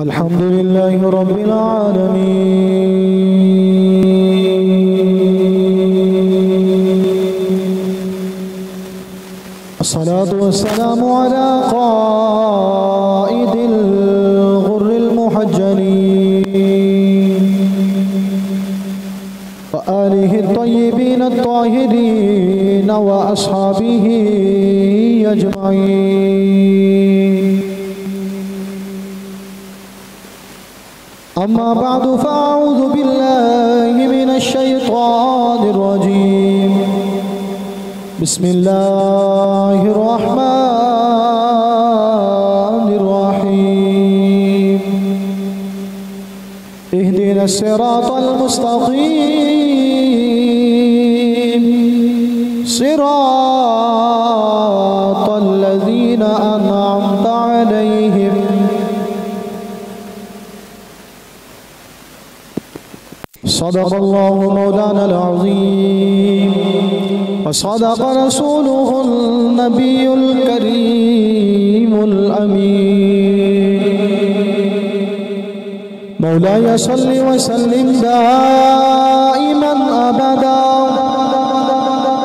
الحمد لله رب العالمين الصلاة والسلام على قائد الغر المحجلين وآله الطيبين الطاهرين وأصحابه أجمعين. أما بعد فأعوذ بالله من الشيطان الرجيم. بسم الله الرحمن الرحيم. اهدنا الصراط المستقيم صراط الذين أنعمت عليهم صدق الله مولانا العظيم وصدق رسوله النبي الكريم الأمين. مولاي صل وسلم دائما أبدا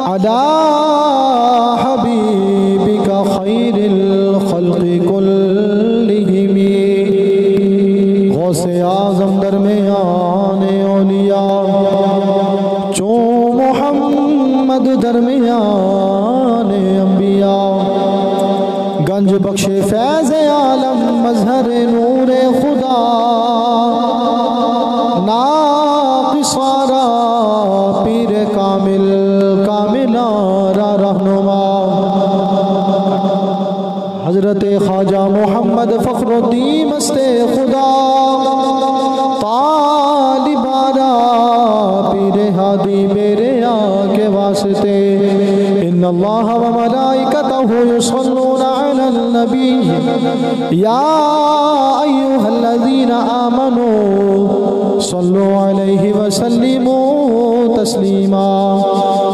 على حبيبك خير الخلق كلهم. غوث اعظم درمیان اولیاء چو محمد درمیان انبیاء. گنج بخش فیض عالم مظہر نور خدا ناقصارا پیر کامل کاملارا رہنما. حضرت خواجہ محمد فخر الدین مست خدا طالبارا پیر ہادی میرے آنکھ واسطے. ان اللہ و ملائکتہ یصلون علی النبی یا ایہا الذین آمنوا صلوا علیہ وسلموا تسلیما.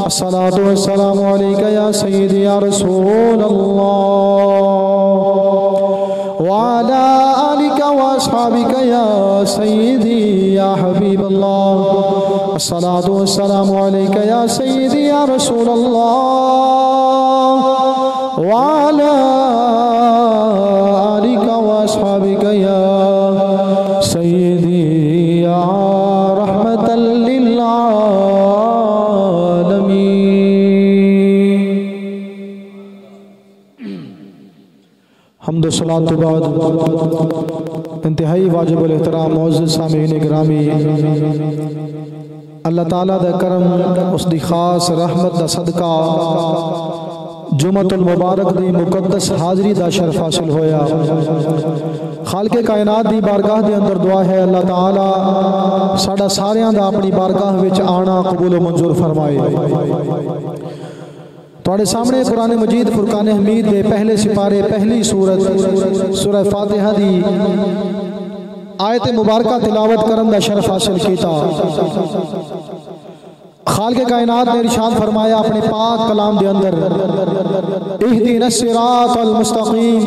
الصلاة والسلام علیکہ یا سیدی یا رسول اللہ وعلى آلك وأصحابك يا سيدي يا حبيب الله. الصلاة والسلام عليك يا سيدي يا رسول الله وعلى آلك وأصحابك يا سيدي يا رحمة للعالمين. حمد و صلاة بعد انتہائی واجب الاحترام معزز سامعین گرامی. اللہ تعالیٰ دا کرم اس دی خاص رحمت دا صدقہ جمعۃ المبارک دی مقدس حاضری دا شرف حاصل ہویا. خالق کائنات دی بارگاہ دے اندر دعا ہے اللہ تعالیٰ ساڑا ساریاں دا اپنی بارگاہ وچ آنا قبول و منظور فرمائے. توڑے سامنے قرآن مجید فرقان حمید دے پہلے سپارے پہلی سورت سورہ فاتحہ دی آیت مبارکہ تلاوت کرن دا شرف حاصل کیتا. خالق کائنات نے ارشاد فرمایا اپنے پاک کلام دے اندر اہدنا الصراط المستقیم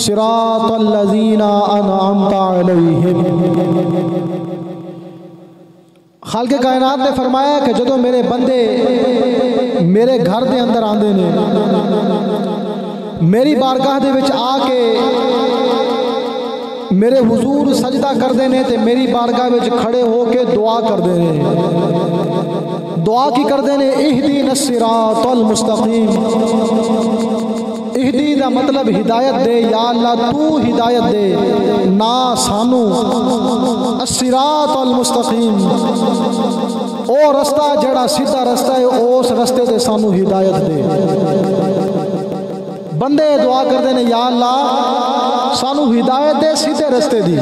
صراط الذین انعمت علیہم. خالق کائنات نے فرمایا کہ جدو میرے بندے میرے گھر دے اندر آندے نے میری بارگاہ دے وچ آ کے میرے حضور سجدہ کر دینے تے میری بارگاہ وچ کھڑے ہو کے دعا کر دینے. دعا کی کر دینے اہدنا الصراط المستقیم. اہدی دا مطلب ہدایت دے یا اللہ تو ہدایت دے نا سانو. الصراط المستقیم او رستہ جڑا سیدھا رستہ ہے اس رستے دے سانو ہدایت دے. بندے دعا کر دینے یا اللہ سانو ہدایت دے سیدھے رستے دی.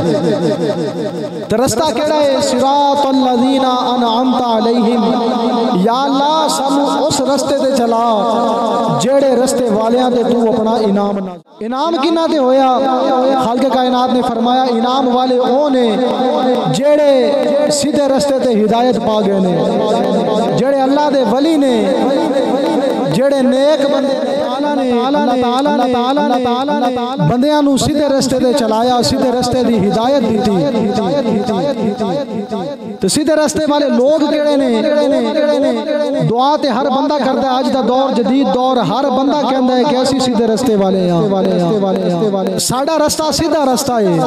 تو رستہ کیڑا ہے صراط الذین انعمت علیہم. یا اللہ سانو اس رستے دے چلا جیڑے رستے والیاں دے تو اپنا انعام نہ. انعام کنا دے ہویا؟ خالق کائنات نے فرمایا انعام والے او نے جیڑے سیدھے رستے تے ہدایت پا گئے نے، جیڑے اللہ دے ولی نے جڑے نیک بندے بندیاں نو سیدھے رستے دے چلایا سیدھے رستے دی ہدایت دیتی تو سیدھے رستے والے لوگ کیڑے نے دعا تے ہر بندہ کردا ہے اج دا دور جدید دور ہر بندہ کہندا ہے کہ اسی سیدھے رستے والے ہاں ساڈا رستہ سیدھا رستہ ہے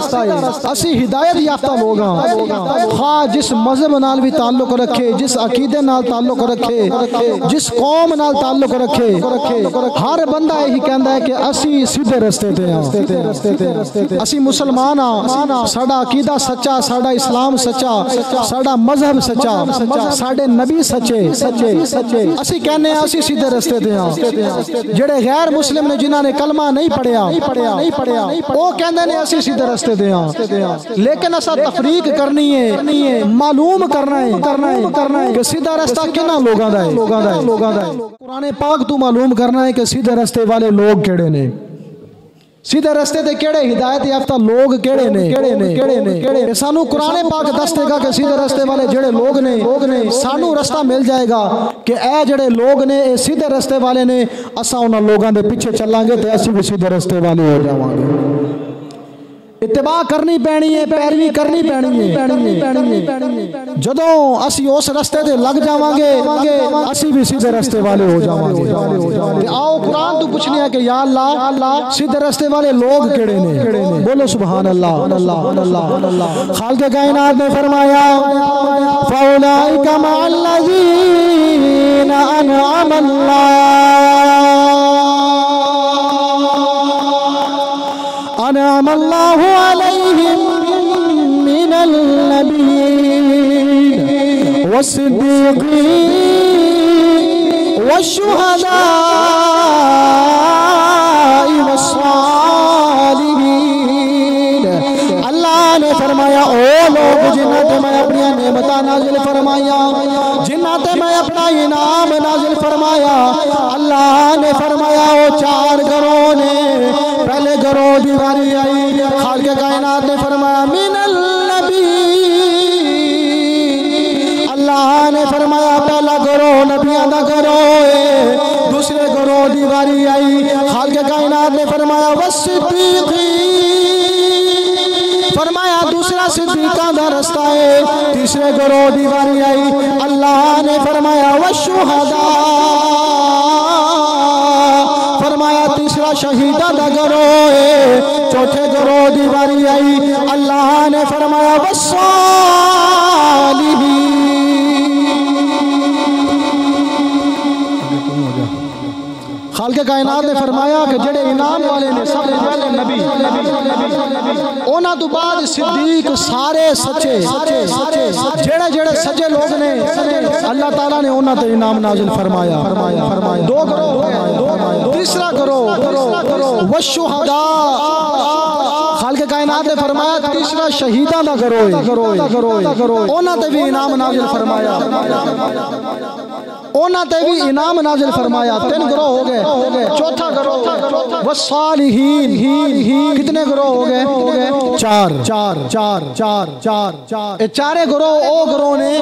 اسی ہدایت یافتہ لوگ ہاں خواہ جس مذہب نال بھی تعلق رکھے جس عقیدے نال تعلق رکھے جس قوم نال تعلق رکھے ہر بندہ یہی کہندا ہے کہ اسی سیدھے رستے تے ہاں اسی مسلمان ہاں ساڈا عقیدہ سچا ساڈا اسلام سچا ساڈا مذہب سچا ساڈے نبی سچے اسی کہنے ہیں اسی سیدھے رستے تے ہاں جڑے غیر مسلم نے جنہاں نے کلمہ نہیں پڑھیا وہ کہندے نے اسی سیدھے رستے تے ہاں لیکن اسا تفریق کرنی ہے معلوم کرنا ہے کہ سیدھا رستہ کنا لوگاں دا ہے قرآن پاک تو معلوم کرنا ہے کہ سیدھے رستے والے لوگ کیڑے نے سیدھے رستے تے کیڑے ہدایت یافتہ لوگ کیڑے نے سانو قرآن پاک دس دے گا کہ سیدھے رستے والے جڑے لوگ نے سانو رستہ مل جائے گا کہ اے جڑے لوگ نے اے سیدھے رستے والے نے اساں انہاں لوگاں دے پیچھے چلیں گے تے اسی بھی سیدھے رستے والے ہو جاواں گے اتباع کرنی پینی ہے پیروی کرنی پینی ہے جدوں اسی اس رستے تے لگ جاواں گے اسی بھی سیدھے رستے والے ہو جاواں گے آؤ قرآن تو پوچھنے ہے کہ یا اللہ سیدھے رستے والے لوگ کیڑے نے بولو سبحان اللہ خالق کائنات نے فرمایا فاولئک مع الذین انعم انعم اللہ علیہم من النبیین والصدیقین والشہداء والصالحین اللہ نے فرمایا او لوگ جنہاں تے میں اپنی نعمتاں نازل فرمایا جنہاں تے میں اپنا انعام نازل فرمایا اللہ نے فرمایا او چار گروہ نے پہلے گروہ دی باری آئی خالق کائنات نے فرمایا من النبی اللہ نے فرمایا پہلا گروہ نبیوں دا گروہ ہے دوسرے گروہ دی باری آئی خالق کائنات نے فرمایا والصدیقین فرمایا دوسرا صدیقاں دا رستہ ہے تیسرے گروہ دی باری آئی اللہ نے فرمایا والشہداء فرمایا تیسرا شہیدہ دا گروہ ہے چوتھے گروہ دی باری آئی اللہ نے فرمایا والصالحین خالق کائنات نے فرمایا کہ جڑے انعام والے نے سب سے پہلے نبی اونا تو بعد صدیق سارے سچے جڑے سچے لوگ نے اللہ تعالیٰ نے اونا تے انعام نازل فرمایا دو گروہ تیسرا گروہ والشہداء خالق کائنات نے فرمایا تیسرا شہیداں دا گروہ اونا تے بھی انعام نازل فرمایا اونا تے بھی انعام نازل فرمایا تین گروہ ہو گئے چوتھا گروہ والصالحین کتنے گروہ ہو گئے چار چارے گروہ او گروہ نے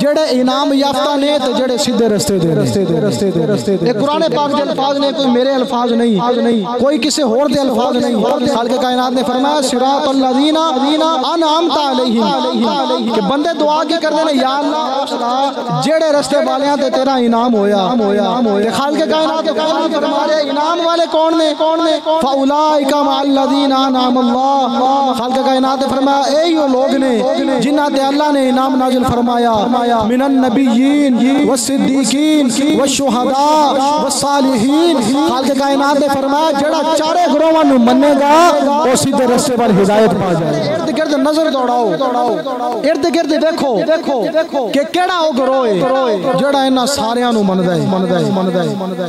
جڑے انعام یافتہ نے تے جڑے سیدھے رستے دے قرآن پاک دے الفاظ نے کوئی میرے الفاظ نہیں کوئی کسی اور دے الفاظ نہیں خالق کائنات نے فرمایا صراط الذین انعمت علیہم کہ بندے دعا کی کر دینے یا اللہ جڑے رستے والے تے تیرا انعام ہویا خالق کائنات نے فرمایا انعام والے کون نے فاولئک مع الذین انعم اللہ خالق کائنات نے فرمایا اے وہ لوگ نے جنہاں تے اللہ نے انعام نازل فرمایا من النبیین والصدیقین والشہداء والصالحین خالق کائنات نے فرمایا جڑا چارے گروہاں نو منے گا او سیدھے رستے پر ہدایت پا جائے ارد گرد نظر دوڑاؤ ارد گرد دیکھو کہ کیڑا او گروہ ہے جڑا انہاں ساریاں نو مندا ہے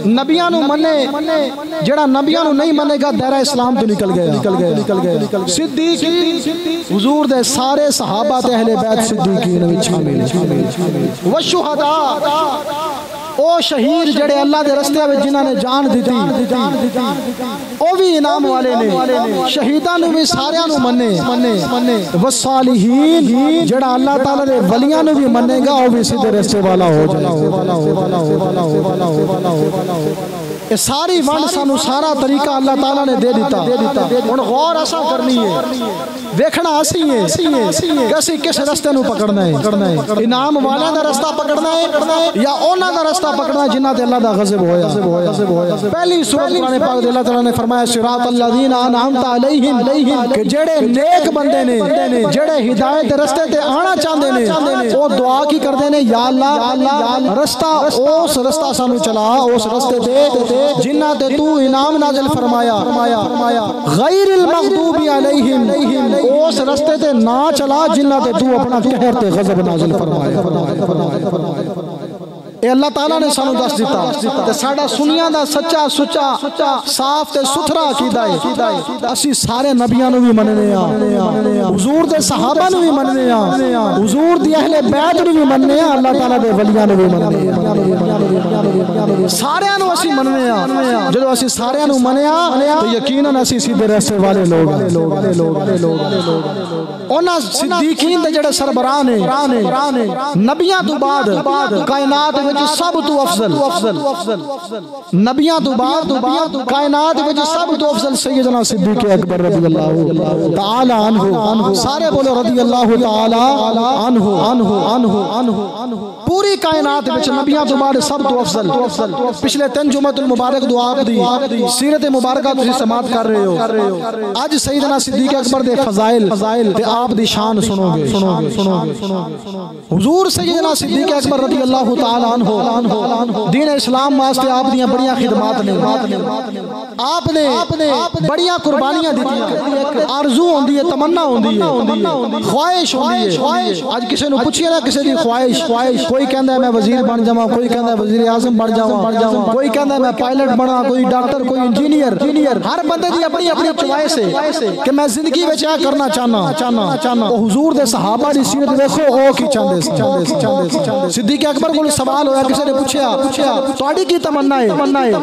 نبیاں نو منے جڑا نبیاں نو نہیں منے گا دائرہ اسلام تو نکل گیا صدیقین حضور دے سارے صحابہ تے اہل بیت صدیقین وچ شامل والشہداء او شہید جڑے اللہ دے رستے وچ جنہاں نے جان دتی او بھی انعام والے نے شہیداں نو بھی ساریاں نو منے والصالحین جڑا اللہ تعالی دے ولیاں نو بھی منے گا او بھی سیدھے رستے والا ہو جائے گا یہ ساری ون سانو سارا طریقہ اللہ تعالیٰ نے دے دیتا ہن غور اساں کرنی ہے ویکھنا اسی ہے کہ اسی کس رستے نو پکڑنا ہے انعام والیاں دا رستہ پکڑنا ہے یا انہاں دا رستہ پکڑنا ہے جنہاں تے اللہ دا غضب ہویا پہلی سورۃ قرآن پاک دے اللہ تعالیٰ نے فرمایا صراط الذین انعمت علیہم کہ جڑے نیک بندے نے جڑے ہدایت دے رستے تے آنا چاہندے نے او دعا کی کردے نے یا اللہ رستہ اس رستہ سانو چلا اس رستے تے جنہ تے تو انعام نازل فرمایا غیر المغضوب علیہم اس رستے تے نہ چلا جنہ تے تو اپنا قہر تے غضب نازل فرمایا اے اللہ تعالیٰ نے سانو دس دیتا تے ساڈا سنیاں دا سچا صاف تے ستھرا عقیدہ ہے اسی سارے نبیاں نو بھی مننے ہاں حضور دے صحابہ نو بھی مننے ہاں حضور دی اہل بیت نو بھی مننے ہاں اللہ تعالیٰ دے ولیاں نو بھی مننے ہاں سارے نو اسی مننے ہاں جدو اسی سارے نو مننے ہاں تو یقیناً اسی سیدھے رستے والے لوگ انہاں صدیقین دے جڑے سربراہ نے نبیاں تو بعد کائنات وچ سب تو افضل نبیاں تو بعد کائنات وچ سب تو افضل سیدنا صدیق اکبر رضی اللہ تعالی عنہ سارے بولو رضی اللہ تعالی عنہ پوری کائنات وچ نبیاں تو بعد سب تو افضل پچھلے 3 جمعۃ المبارک دعا دی سیرت مبارکہ تسی سماعت کر رہے ہو اج سیدنا صدیق اکبر دے فضائل تے آپ دی شان سنو گے حضور سیدنا صدیق اکبر رضی اللہ تعالی عنہ دین اسلام واسطے آپ دیاں بڑیاں خدمات نے آپ نے بڑیاں قربانیاں دیتی آرزو ہوندی ہے تمنا ہوندی ہے خواہش ہوندی ہے اج کسی نو پوچھئے نا کسی دی خواہش کوئی کہندا ہے میں وزیر بن جاواں کوئی کہندا ہے وزیر اعظم بن جاواں کوئی کہندا ہے میں پائلٹ بنا کوئی ڈاکٹر کوئی انجینئر ہر بندے دی اپنی اپنی چوائس ہے کہ میں زندگی وچ کیا کرنا چاہنا او حضور دے صحابہ دی سیرت دیکھو او کی چاہندے سی صدیق اکبر کو سوال ہویا کسی نے پوچھا تہاڈی کی تمنا ہے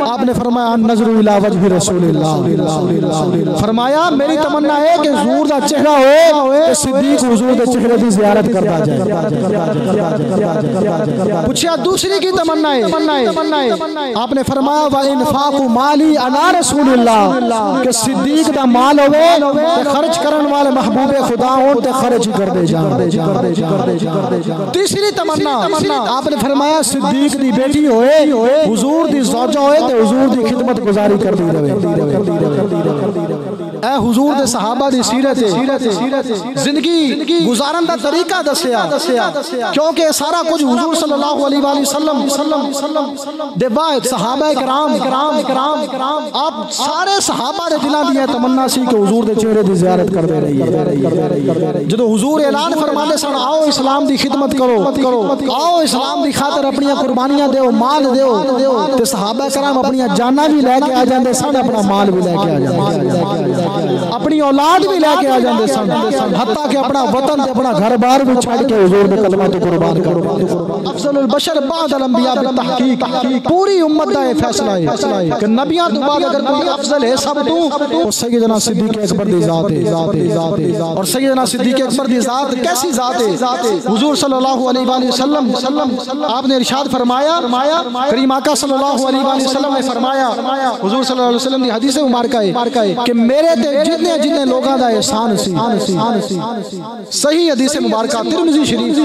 آپ نے فرمایا نظر الی وجہ رسول اللہ فرمایا میری تمنا ہے کہ حضور دا چہرہ ہو کہ صدیق حضور دے چہرے دی زیارت کرتا جائے پوچھا دوسری کی تمنا ہے آپ نے فرمایا وانفاق مالی علی رسول اللہ کہ صدیق دا مال ہوے تے خرچ کرن والے محبوب خدا ہون تے خرچ کر دے جان تیسری تمنا آپ نے فرمایا صدیق دی بیٹی ہوئے حضور دی زوجہ ہوئے تے حضور دی خدمت گزاری کر دی رہے اے حضور دے صحابہ دی سیرت زندگی گزارن دا طریقہ دسیا کیونکہ سارا کچھ حضور صلی اللہ علیہ وآلہ وسلم دے بعد صحابہ کرام آپ سارے صحابہ دے دلاں دی تمنا سی کہ حضور دے چہرے دی زیارت کر دے رہی ہے جدو حضور اعلان فرماتے سن آؤ اسلام دی خدمت کرو آؤ اسلام دی خاطر اپنی قربانیاں دیو مال دیو تے صحابہ کرام اپنی جاناں بھی لے کے آ جاندے سن اپنا مال بھی لے کے آ جاندے اپنی اولاد بھی لے کے آ جاندے سن حتیٰ کہ اپنا وطن تے اپنا گھر بار بھی چھڑ کے حضور دے کلمہ تو قربان کرو افضل البشر بعد الانبیاء بالتحقیق پوری امت دا یہ فیصلہ ہے کہ نبیوں تو بعد اگر کوئی افضل ہے سب تو سیدنا صدیق اکبر دی ذات ہے اور سیدنا صدیق اکبر دی ذات کیسی ذات ہے حضور صلی اللہ علیہ وآلہ وسلم آپ نے ارشاد فرمایا کریم آقا صلی اللہ علیہ وآلہ وسلم نے فرمایا حضور صلی اللہ علیہ وسلم دی حدیث مبارکہ ہے کہ میرے تے جتنے لوگاں دا احسان سی صحیح حدیث مبارکہ ترمذی شریف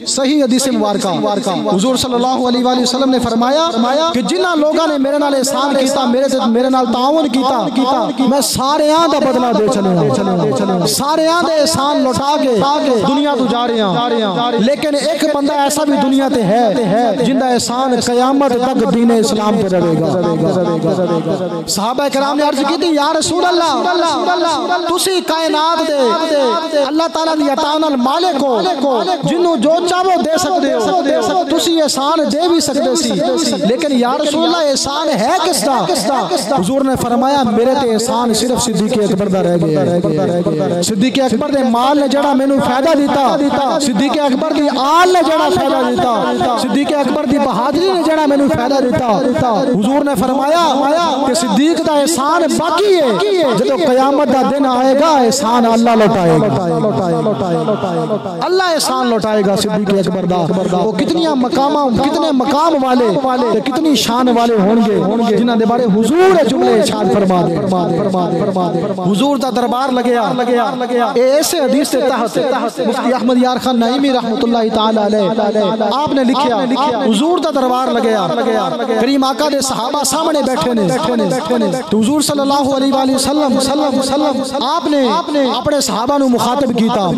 صحیح حدیث مبارکہ حضور صلی اللہ علیہ وآلہ وسلم نے فرمایا کہ جنہاں لوگاں نے میرے نال احسان کیتا میرے نال تعاون کیتا میں سارے دا بدلہ دے چلے سارے دے احسان لوٹا کے دنیا تو جا رہے ہیں لیکن ایک بندہ ایسا بھی دنیا تے ہے جن دا احسان قیامت تک دین اسلام پہ رہے گا صحابہ کرام نے عرض کی تھی یا رسول اللہ تسی کائنات دے اللہ تعالیٰ دی عطا نال مالک ہو جنوں جو چاہو دے سکتے ہو تسی احسان دے بھی سکتے سی لیکن یا رسول اللہ احسان ہے کس دا حضور نے فرمایا میرے تے احسان صرف صدیق اکبر دا رہ گیا صدیق اکبر دے مال نے جڑا مینوں فائدہ دیتا صدیق اکبر دی آل نے جڑا فائدہ دیتا صدیق اکبر دی بہادری نے جڑا مینوں فائدہ دیتا حضور نے فرمایا کہ صدیق دا احسان باقی ہے جدوں قیامت دا دن آئے گا احسان اللہ لوٹائے گا اللہ احسان لوٹائے گا صدیق اکبر دا وہ کتنے مقام والے تے کتنی شان والے ہون گے جنہاں دے بارے حضور جملے ارشاد فرما دے حضور دا دربار لگیا ایسے حدیث سے تحت مفتی احمد یار خان نعیمی رحمت اللہ تعالی علیہ آپ نے لکھیا حضور دا دربار لگیا کریم آقا دے صحابہ سامنے بیٹھے نے تو حضور صلی اللہ علیہ وآلہ وسلم آپ نے اپنے صحابہ نو مخاطب کیتا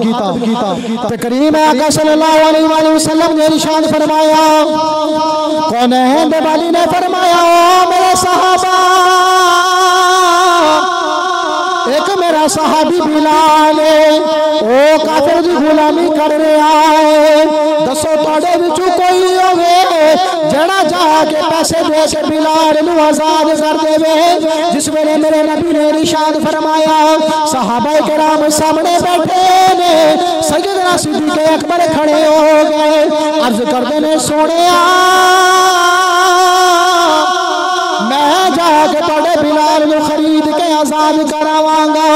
تے کریم آقا صلی اللہ علیہ وآلہ وسلم نے ارشاد فرمایا کونین دے والی نے فرمایا میرے صحابہ ایک میرا صحابی بلال او کافر دی غلامی کر رہا ہے دسو تواڈے وچوں کوئی ہوے جڑا جا کے پیسے دے کے بلال نو آزاد کر دے جس ویلے میرے نبی نے ارشاد فرمایا صحابہ کرام سامنے بیٹھے نے سیدنا صدیق اکبر کھڑے ہو گئے عرض کردے نے سونیا میں جا کے تواڈے بلال نو خرید کے آزاد کراواں گا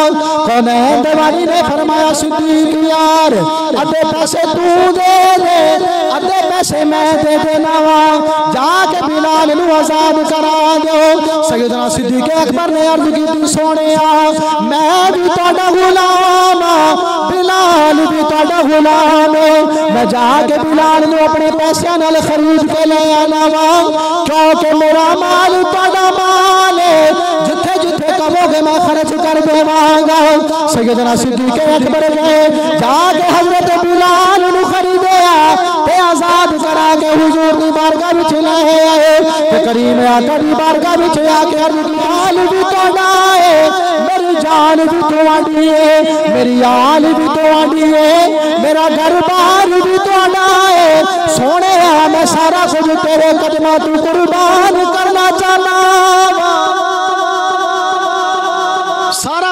کونین دے والی نے فرمایا صدیق یار ادھے پیسے تو دے ادھے پیسے میں دے دینا وا جا کے بلال نو آزاد کرا دو سیدنا صدیق اکبر نے عرض کی سونیا میں بھی تواڈا غلام بلال بھی تواڈا غلام میں جا کے بلال نو اپنے پیسے نال خرید کے لے آنا وا کیونکہ میرا مال تواڈا مال ہے جتھے جتھے کہو گے میں خرچ کر دیواں گا سیدنا صدیق اکبر گئے جا کے حضرت بلال نو خریدیا تے آزاد کرا کے حضور دی بارگاہ وچ لے آئے تے کریم آقا دی بارگاہ وچ آ کے عرض کی مال بھی تواڈا ہے میری جان بھی تواڈی ہے میری آل بھی تواڈی ہے میرا گھر بار بھی تواڈا ہے سونے میں سارا کچھ تیرے قدماں تو قربان کرنا چاہنا سارا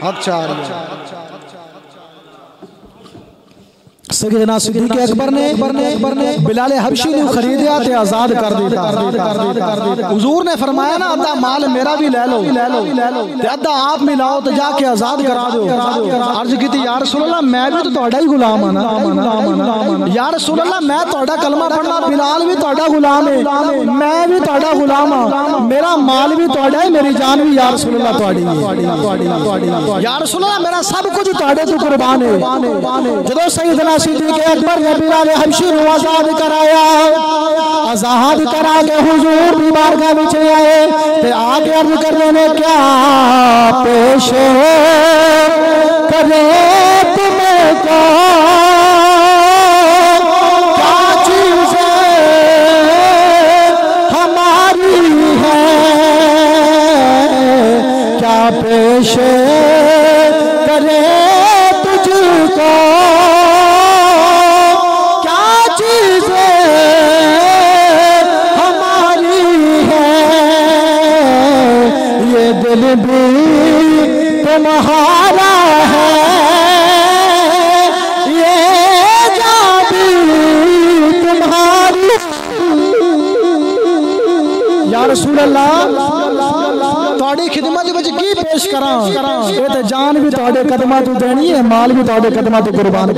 حق چاہ رہا ہے سیدنا صدیق اکبر نے بلال حبشی نے خریدیا تے آزاد کر دیتا حضور نے فرمایا نا ادھا مال میرا بھی لے لو تے ادھا آپ ملاؤ تو جا کے آزاد کرا دو عرض کی تھی یا رسول اللہ میں بھی تو تہاڈا ہی غلام ہاں نا یا رسول اللہ میں تہاڈا کلمہ پڑھنا بلال بھی تہاڈا غلام ہے میں بھی تہاڈا غلام ہاں میرا مال بھی تہاڈا ہے میری جان بھی یا رسول اللہ تہاڈی ہے یا رسول اللہ میرا سب کچھ تہاڈے تو قربان ہے جدوں سیدنا صدیق اکبر نے بلال حبشی نو آزاد کرایا آزاد کرا کے حضور دی بارگاہ وچ آئے تے آگے عرض کرنے نے کیا پیش کرے تمہیں کو کیا چیزیں ہماری ہیں کیا پیش کرے تجھ کو دل بھی تمہارا ہے یہ جان بھی تمہاری یا رسول اللہ تہاڈی خدمت وچ کی پیش کراں اے تے جان بھی تہاڈے قدماں تو دینی ہے مال بھی تہاڈے قدماں تو قربان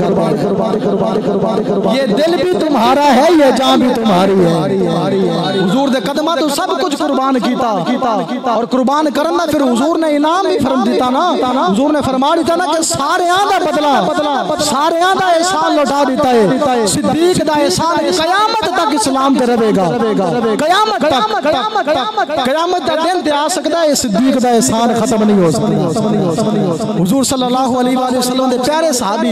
یہ دل بھی تمہارا ہے یہ جان بھی تمہاری ہے حضور دے قدماں تو سب کچھ قربان کیتا اور قربان کرن دا پھر حضور نے انعام بھی فرم دیتا نا حضور نے فرما دیتا نا کہ ساریاں دا بدلہ ساریاں دا احسان لوٹا دیتا ہے صدیق دا احسان قیامت تک اسلام تے رہے گا قیامت دا دن تے آ سکدا ہے صدیق دا احسان ختم نصب نہیں ہو سکتا۔ حضور صلی اللہ علیہ وآلہ وسلم دے پیارے صحابی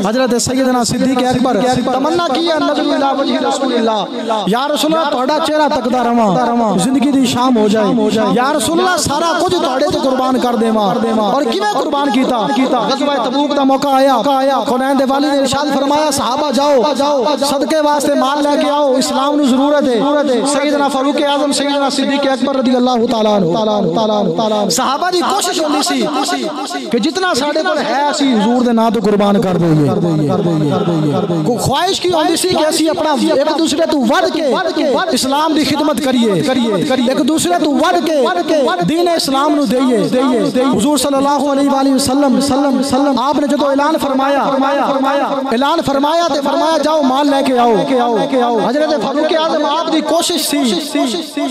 حضرت سیدنا صدیق اکبر تمنا کی ہے نظر الہ وجہ رسول اللہ، یا رسول اللہ توڑا چہرہ تکدا رواں، زندگی دی شام ہو جائے، یا رسول اللہ سارا کچھ توڑے تے قربان کر دے ماں، اور کیویں قربان کیتا؟ غزوہ تبوک دا موقع آیا، حنین دے والی نے ارشاد فرمایا صحابہ جاؤ صدقے واسطے مال لے کے آؤ، اسلام نو ضرورت ہے۔ سیدنا فاروق اعظم سیدنا صدیق اکبر رضی اللہ تعالیٰ عنہ صحابہ دی کوشش ہوندی سی کہ جتنا ساڈے کول ہے اسی حضور دے نام تو قربان کر دئیے۔ کو خواہش کی ہوندی سی کہ اسی اپنا ایک دوسرے تو ود کے اسلام دی خدمت کریے، ایک دوسرے تو ود کے دین اسلام نو دئیے۔ حضور صلی اللہ علیہ وآلہ وسلم آپ نے جدو اعلان فرمایا تے فرمایا جاؤ مال لے کے آؤ۔ حضرت فاروق اعظم آپ دی کوشش سی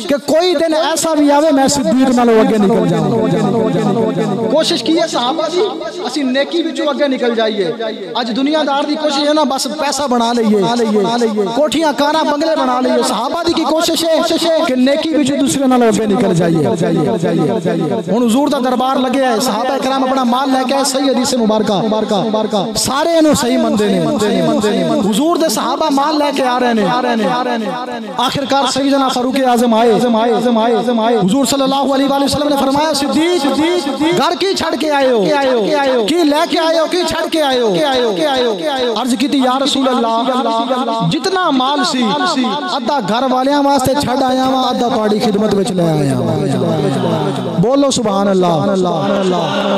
کہ کوئی دن ایسا بھی آوے میں صدیق نالوں اگے نکل جاؤں۔ کوشش کی ہے صحابہ دی اسی نیکی وچوں اگے نکل جائیے۔ اج دنیا دار دی کوشش ہے نا بس پیسہ بنا لئیے، کوٹھیاں کاراں بنگلے بنا لئیے۔ صحابہ دی کی کوشش ہے کہ نیکی وچوں دوسرے نالوں اگے نکل جائیے۔ ہن حضور دا دربار لگیا ہے، صحابہ کرام اپنا مال لے کے صحیح حدیث مبارکہ سارے انہوں صحیح مندے نے، حضور دے صحابہ مال لے کے آ رہے ہیں۔ آخرکار سیدنا فاروق اعظم آئے، حضور صلی اللہ علیہ وآلہ وسلم نے فرمایا صدیق گھر کی چھڑ کے آئے ہو، کی لے کے آئے ہو، کی چھڑ کے آئے ہو؟ عرض کی تھی یا رسول اللہ جتنا مال سی ادھا گھر والیاں واسطے چھڑ آیا ہوں، ادھا تہاڈی خدمت وچ لے آیا ہوں۔ بولو سبحان اللہ۔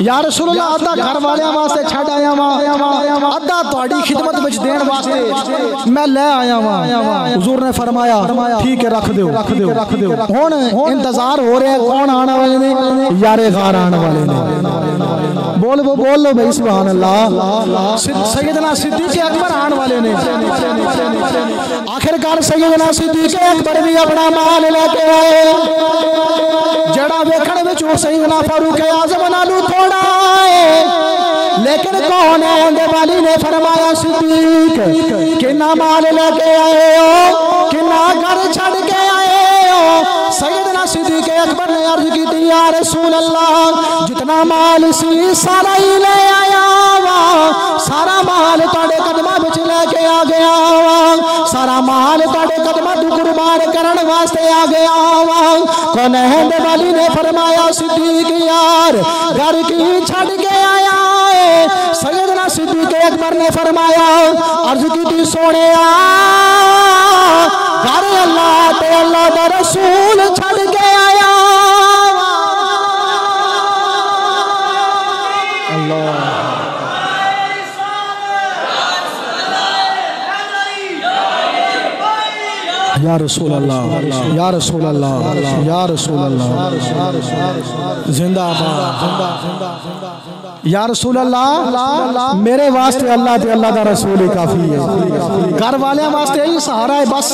یا رسول اللہ ادھا گھر والیاں واسطے چھڑ آیا ہوں، ادھا تہاڈی خدمت وچ دین واسطے میں لے آیا ہوں۔ حضور نے فرمایا ٹھیک ہے رکھ دیو۔ ہن انتظار ہو رہا ہے کون آنے والے نے؟ یار غار آنے والے نے۔ بول لو بھائی سبحان اللہ۔ سیدنا صدیق اکبر آنے والے نے۔ آخرکار سیدنا صدیق اکبر بھی اپنا مال لے کے آئے، جڑا ویکھن وچ سیدنا فاروق اعظم نالوں تھوڑا ہے، لیکن کون ہے دے والی نے فرمایا صدیق کنا مال لے کے آئے ہو، کنا گھر چھڑ کے آئے ہو؟ سیدنا صدیق اکبر نے عرض کی تھی یا رسول اللہ جتنا مال سی سارا ہی لے آیا وا، سارا مال تہاڈے قدماں وچ لے کے آ گیا وا، سارا مال تہاڈے قدماں تو قربان کرن واسطے آ گیا وا۔ کون ہے دے والی نے فرمایا صدیق یار گھر کی چھڑ کے آیا ہے۔ سیدنا صدیق اکبر نے فرمایا عرض کی تھی سونے گھر اللہ تے اللہ دا رسول چھڑ کے آیا۔ یا رسول اللہ، یا رسول اللہ، یا رسول اللہ، زندہ آباد۔ یا رسول اللہ میرے واسطے اللہ تے اللہ دا رسول ہی کافی ہے، گھر والیاں واسطے یہی سہارا ہے، بس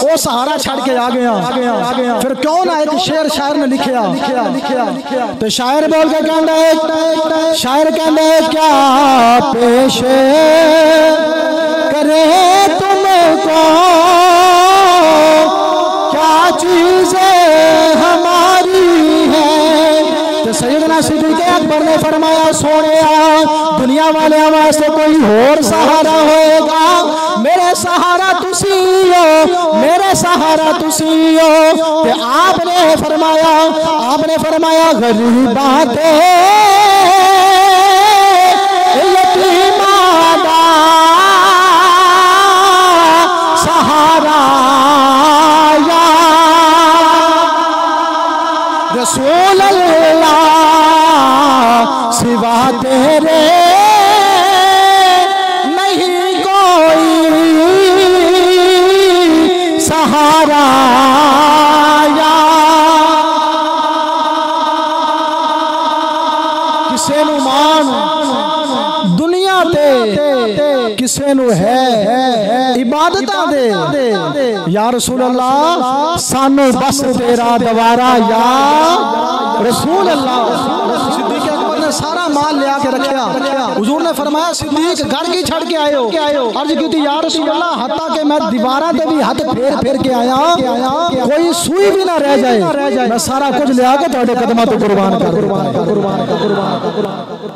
وہ سہارا چھڑ کے آ گیا۔ پھر کیوں نہ ایک شعر شاعر نے لکھیا تو شاعر بول کے کہندا ہے، شاعر کہندا ہے کیا پیش کرے تم کو کیا چیزیں ہماری ہیں؟ تو سیدنا صدیق اکبر نے فرمایا سونیا دنیا والے واسطے کوئی اور سہارا ہوئے گا، میرے سہارا تسی ہو، میرے سہارا تسی ہو۔ کہ آپ نے فرمایا غریباں تے یتیماں دا سہارا یا رسول اللہ سوا تیرے نہیں کوئی سہارا یا۔ کسے نو مان دنیا تے کسے نو ہے عبادتاں دے، یا رسول اللہ سانو بس تیرا دوارا یا رسول اللہ۔ صدیق اکبر نے سارا مال سامان لے آ کے رکھیا. حضور نے فرمایا صدیق گھر کی چھڑ کے آئے ہو. عرض کی تھی یا رسول اللہ حتیٰ کہ میں دیواراں تے بھی ہاتھ پھیر کے آیا کوئی سوئی بھی نہ رہ جائے میں سارا کچھ لے آ کے تہاڈے قدماں تو قربان کر.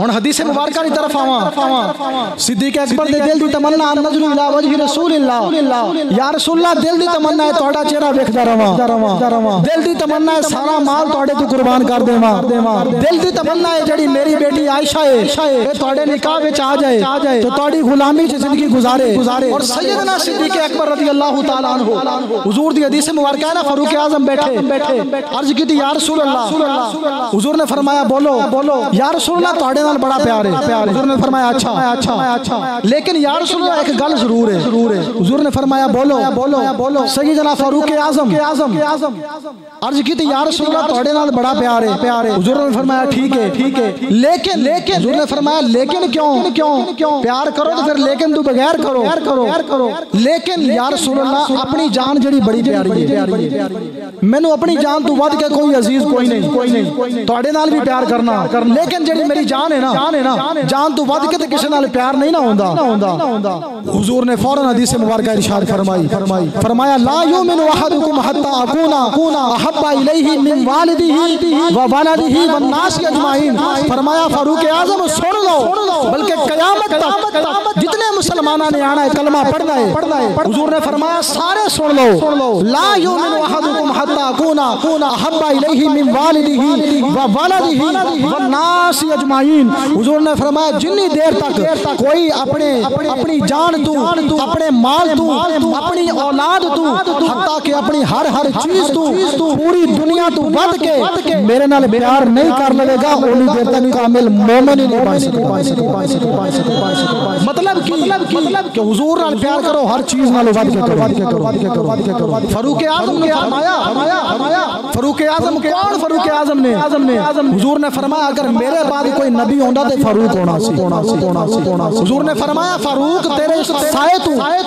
ہن حدیث مبارکہ دی طرف آواں. صدیق اکبر دے دل دی تمنا ان نظر الی وجہ رسول اللہ. یا رسول اللہ دل دی تمنا ہے تہاڈا چہرہ ویکھدا رہواں. دل دی تمنا ہے سارا مال تہاڈے تو قربان کر دیواں. دل دی تمنا ہے جڑی میری بیٹی عائشہ ہے اے تہاڈے نکاح وچ آ جائے تو تہاڈی غلامی وچ زندگی گزارے. اور سیدنا صدیق اکبر رضی اللہ تعالی عنہ حضور دی حدیث مبارکہ ہے نا فاروق اعظم بیٹھے. عرض کی تھی یا رسول اللہ. حضور نے فرمایا بولو. یا رسول اللہ تہاڈے نال بڑا پیار ہے. حضور نے فرمایا اچھا لیکن یا رسول اللہ ایک گل ضرور ہے. حضور نے فرمایا بولو. سیدنا فاروق اعظم. عرض کی تھی یا رسول اللہ تہاڈے نال بڑا پیار ہے. حضور نے فرمایا ٹھیک ہے لیکن حضور نے فرمایا لیکن کیوں پیار کرو تو پھر لیکن تو بغیر کرو. لیکن یا رسول اللہ اپنی جان جڑی بڑی پیاری ہے مینوں اپنی جان تو ود کے کوئی عزیز کوئی نہیں. تہاڈے نال بھی پیار کرنا لیکن جڑی میری جان ہے نا جان تو ود کے تے کسے نال پیار نہیں نہ ہوندا. حضور نے فوراً حدیث مبارکہ ارشاد فرمایا لا یؤمن احدکم حتی اکون احب الیہ من والدہ و ولدہ والناس اجمعین. فرمایا فاروق اعظم سن لو بلکہ قیامت تک جتنے مسلمانوں نے آنا ہے کلمہ پڑھنا ہے حضور نے فرمایا سارے سن لو. لا یؤمن احدکم حتی اکون احب الیہ من والدہ و ولدہ والناس اجمعین. حضور نے فرمایا جنی دیر تک کوئی اپنی جان تو اپنے مال تو اپنی اولاد تو حتیٰ کہ اپنی ہر چیز تو پوری دنیا تو ود کے میرے نال پیار نہیں کر لے گا انہی دیر تک کامل مومن ہی نہیں بن سکتا. مطلب کہ حضور نال پیار کرو ہر چیز نال ود کے کرو. فاروق اعظم نے فرمایا فاروق اعظم کون؟ فاروق اعظم نے حضور نے فرمایا اگر میرے بعد کوئی نبی ہوندا تے فاروق ہونا سی. حضور نے فرمایا فاروق تیرے سائے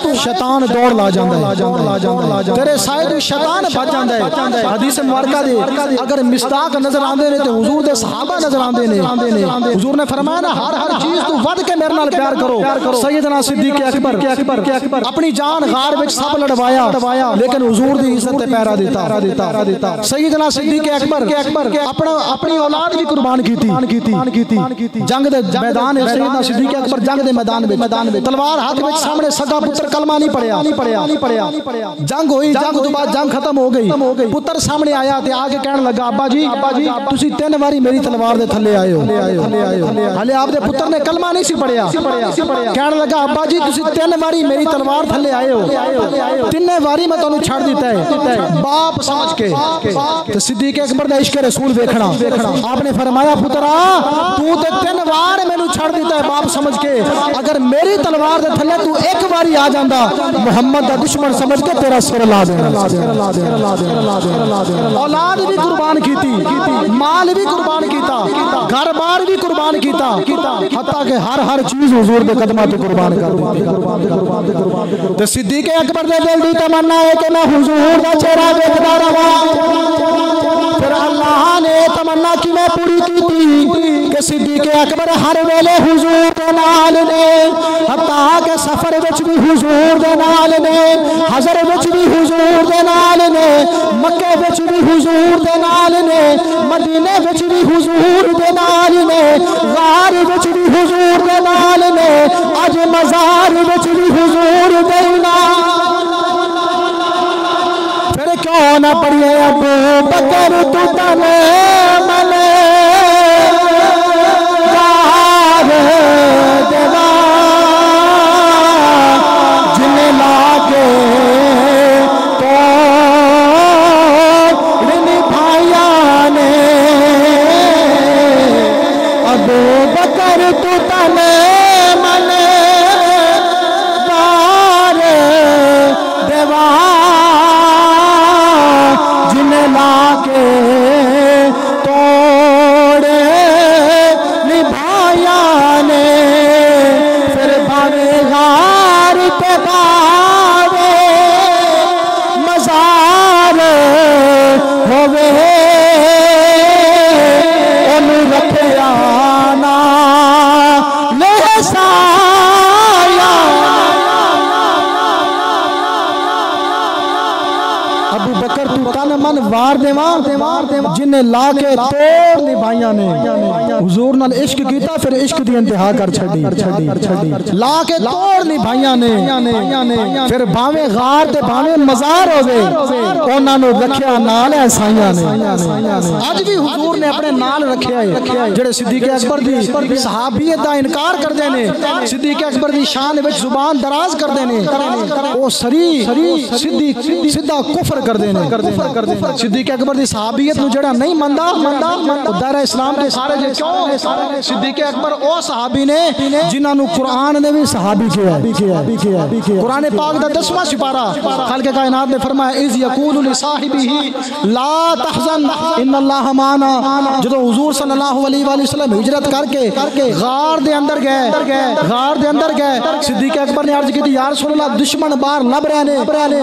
تو شیطان دوڑ لا جاندا ہے. تیرے سائے تو شیطان بچ جاندا ہے. حدیث مبارکہ دے اگر مصداق نظر آندے نے تے حضور دے صحابہ نظر آندے نے. حضور نے فرمایا نا ہر چیز تو ود کے میرے نال پیار کرو. سیدنا صدیق اکبر اپنی جان غار وچ سب لڑوایا لیکن حضور دی عزت تے پیرا دیتا. سیدنا صدیق اکبر اپنی اولاد بھی قربان کیتی. جنگ دے میدان سیدنا صدیق اکبر جنگ دے میدان وچ تلوار ہاتھ وچ سامنے سگا پتر کلمہ نہیں پڑھیا. جنگ ہوئی جنگ تو بعد جنگ ختم ہو گئی. پتر سامنے آیا تے آ کے کہن لگا ابا جی تسی 3 واری میری تلوار دے تھلے آئے ہو. ہلے آپ دے پتر نے کلمہ نہیں سی پڑھیا. کہن لگا ابا جی تسی 3 واری میری تلوار تھلے آئے ہو 3 واری میں تانوں چھڑ دیتا ہے باپ سمجھ کے. تے صدیق اکبر دا عشق رسول ویکھنا آپ نے فرمایا پترا تو تے 3 وار مینوں چھڑ دیتا ہے باپ سمجھ کے اگر میری تلوار دے تھلے تو ایک باری آ جاندا محمد دا دشمن سمجھ کے تیرا سر لا دینا. اولاد بھی قربان کیتی مال بھی قربان کیتا گھر بار بھی قربان کیتا حتیٰ کہ ہر چیز حضور دے قدماں تے قربان کر. تے صدیق اکبر دے دل دی تمنا ہے کہ میں حضور دا چہرہ ویکھدا رہواں. پھر اللہ نے تمنا کی میں پوری کی کہ صدیق اکبر ہر ویلے حضور دے نال نے حتیٰ کہ سفر وچ بھی حضور دے نال نے حضر وچ بھی حضور دے نال نے مکے وچ بھی حضور دے نال نے مدینے وچ بھی حضور دے نال نے غار وچ بھی حضور دے نال نے اج مزار وچ بھی حضور دے نال. پھر کیوں نہ پڑھیے ابو بکر تو تنے ملے یار دیوا جن لاگے تو بھائیا نے ابو بکر تو تنے ملے یار دیوا جن لاگے تو بکر تو تن من وار دیواں جنہیں لا کے توڑ لی بھائیاں نے حضور نال عشق کیتا پھر عشق دی انتہا کر چھڑی لا کے توڑ لی بھائیاں نے پھر بھاویں غار تے بھاویں مزار ہوئے انہاں نو رکھیا نال ہے سائیاں نے آج بھی حضور نے اپنے نال رکھیا ہے جڑے صدیق اکبر دی صحابیت دا انکار کر دے نے صدیق اکبر دی شان وچ زبان دراز کر دے نے او سری سیدھا کفر کر دے نے صدیق اکبر دی صحابیت نو جڑا نہیں مندا دائرہ اسلام دے سارے جے کیوں صدیق اکبر او صحابی نے جنہاں نو قرآن نے بھی صحابی کیا قرآن پاک دا 10واں سپارہ خالق کائنات نے فرمایا اذ یقول لصاحبہ لا تحزن ان اللہ معنا جدو حضور صلی اللہ علیہ وآلہ وسلم ہجرت کر کے غار دے اندر گئے صدیق اکبر نے عرض کی تھی یا رسول اللہ دشمن باہر لب رہے نے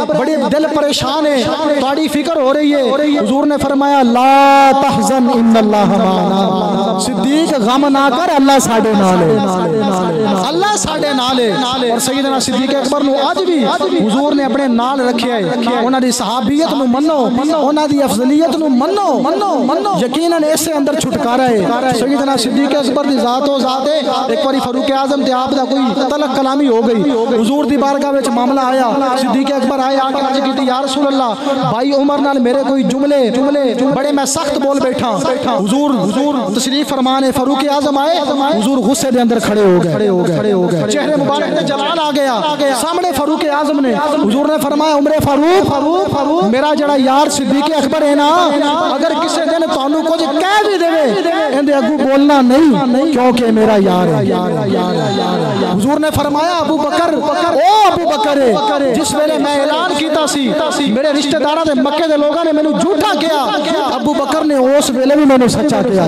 بڑی دل پریشان ہے بڑی فکر ہو رہی ہے حضور نے فرمایا لا تحزن ان اللہ معنا صدیق غم نہ کر اللہ ساڈے نال ہے اللہ ساڈے نال ہے اور سیدنا صدیق اکبر نو اج بھی حضور نے اپنے نال رکھیا ہے انہاں دی صحابیت نو منو انہاں دی افضلیت نو منو یقیناً اس سے اندر چھٹکارا ہے سیدنا صدیق اکبر دی ذات و ذات ہے ایک باری فاروق اعظم تے آپ دا کوئی طلق کلامی ہو گئی حضور دی بارگاہ وچ معاملہ آیا صدیق اکبر آئے آ کے عرض کیتی یا رسول اللہ بھائی عمر نال میرے کوئی جملے بڑے میں سخت بول بیٹھا حضور تشریف فرمانے فاروق اعظم آئے حضور غصے دے اندر کھڑے ہو گئے چہرے مبارک تے جلال آ گیا سامنے فاروق اعظم نے حضور نے فرمایا عمر فاروق میرا جڑا یار صدیق اکبر ہے نا اگر کسی دن تانوں کچھ کہہ بھی دے اندے اگوں بولنا نہیں کیونکہ میرا یار ہے حضور نے فرمایا ابو بکر جس ویلے میں اعلان کیتا سی میرے رشتہ داراں دے مکے دے لوگاں نے مینوں جھوٹا کیا ابو بکر نے اس ویلے بھی مینوں سچا کیا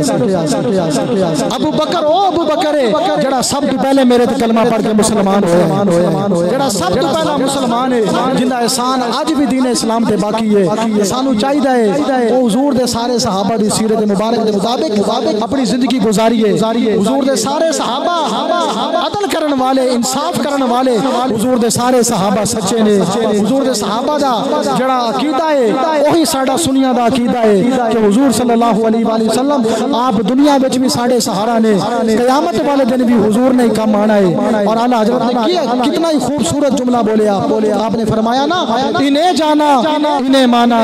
ابو بکر جڑا سب تو پہلے میرے تے کلمہ پڑھ کے مسلمان ہویا جڑا سب تو پہلا مسلمان ہے جندا احسان اج بھی دین اسلام تے باقی ہے سانو چاہیے ہے او حضور دے سارے صحابہ دی سیرت مبارک دے مطابق اپنی زندگی گزاریے حضور دے سارے صحابہ عدل کرن والے انصاف کرن والے حضور دے سارے صحابہ سچے نے حضور دے صحابہ دا جڑا عقیدہ ہے وہی ساڈا سنیاں دا عقیدہ ہے کہ حضور صلی اللہ علیہ وآلہ وسلم آپ دنیا وچ بھی ساڈے سہارا نے قیامت والے دن بھی حضور نے کام آنا ہے اور اعلی حضرت نے کتنا ہی خوبصورت جملہ بولیا آپ نے فرمایا نا انہیں جانا انہیں مانا